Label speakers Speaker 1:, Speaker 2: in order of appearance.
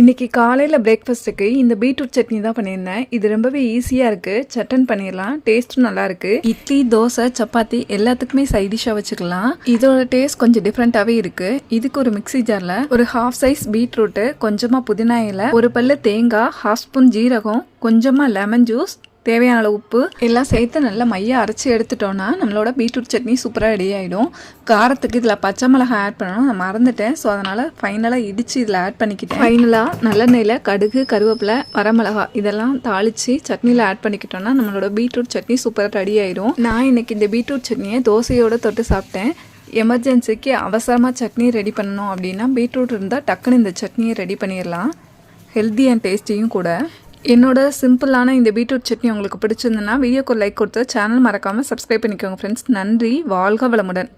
Speaker 1: இன்றைக்கி காலையில் பிரேக்ஃபாஸ்ட்டுக்கு இந்த பீட்ரூட் சட்னி தான் பண்ணியிருந்தேன். இது ரொம்பவே ஈஸியாக இருக்குது. சட்டன் பண்ணிடலாம். டேஸ்ட்டும் நல்லாயிருக்கு. இட்லி, தோசை, சப்பாத்தி எல்லாத்துக்குமே சைட் டிஷ்ஷாக வச்சுக்கலாம். இதோட டேஸ்ட் கொஞ்சம் டிஃப்ரெண்ட்டாகவே இருக்குது. இதுக்கு ஒரு மிக்ஸி ஜாரில் ஒரு ஹாஃப் சைஸ் பீட்ரூட்டு, கொஞ்சமாக புதினா இலை, ஒரு பல்லு தேங்காய், ஹாஃப் ஸ்பூன் ஜீரகம், கொஞ்சமாக லெமன் ஜூஸ், தேவையான அளவு உப்பு எல்லாம் சேர்த்து நல்லா மையாக அரைச்சி எடுத்துட்டோன்னா நம்மளோட பீட்ரூட் சட்னி சூப்பராக ரெடி ஆகிடும். காரத்துக்கு இதில் பச்சை மிளகாய் ஆட் பண்ணணும், நான் மறந்துட்டேன். ஸோ அதனால் ஃபைனலாக இடித்து இதில் ஆட் பண்ணிக்கிட்டேன். ஃபைனலாக நல்லெண்ணெயில் கடுகு, கருவேப்பிலை, வரமிளகாய் இதெல்லாம் தாளித்து சட்னியில் ஆட் பண்ணிக்கிட்டோன்னா நம்மளோட பீட்ரூட் சட்னி சூப்பராக ரெடி ஆகிடும். நான் இன்றைக்கி இந்த பீட்ரூட் சட்னியை தோசையோடு தொட்டு சாப்பிட்டேன். எமர்ஜென்சிக்கு அவசரமாக சட்னி ரெடி பண்ணணும் அப்படின்னா பீட்ரூட் இருந்தால் டக்குன்னு இந்த சட்னியை ரெடி பண்ணிடலாம். ஹெல்த்தி அண்ட் டேஸ்டியும் கூட. என்னோட சிம்பிளான இந்த பீட்ரூட் சட்னி உங்களுக்கு பிடிச்சிருந்ததுன்னா வீடியோக்கு ஒரு லைக் கொடுத்து சேனல் மறக்காமல் சப்ஸ்கிரைப் பண்ணிக்கோங்க ஃப்ரெண்ட்ஸ். நன்றி. வாழ்க வளமுடன்.